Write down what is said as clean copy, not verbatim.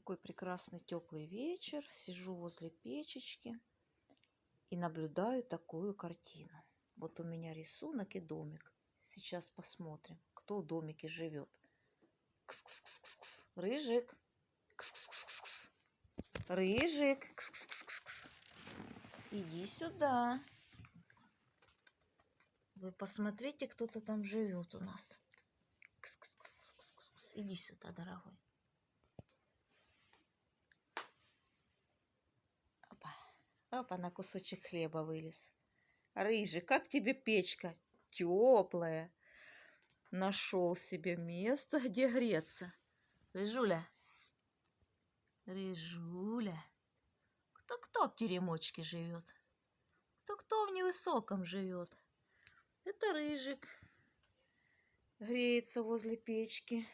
Такой прекрасный теплый вечер. Сижу возле печечки и наблюдаю такую картину. Вот у меня рисунок и домик. Сейчас посмотрим, кто в домике живет. Кс-кс-кс-кс. Рыжик. Кс-кс-кс-кс. Рыжик. Кс-кс-кс-кс. Иди сюда. Вы посмотрите, кто-то там живет у нас. Кс-кс-кс-кс-кс. Иди сюда, дорогой. Опа, на кусочек хлеба вылез. Рыжий, как тебе печка? Теплая. Нашел себе место, где греться. Рыжуля. Рыжуля. Кто в теремочке живет? Кто в невысоком живет? Это Рыжик. Греется возле печки.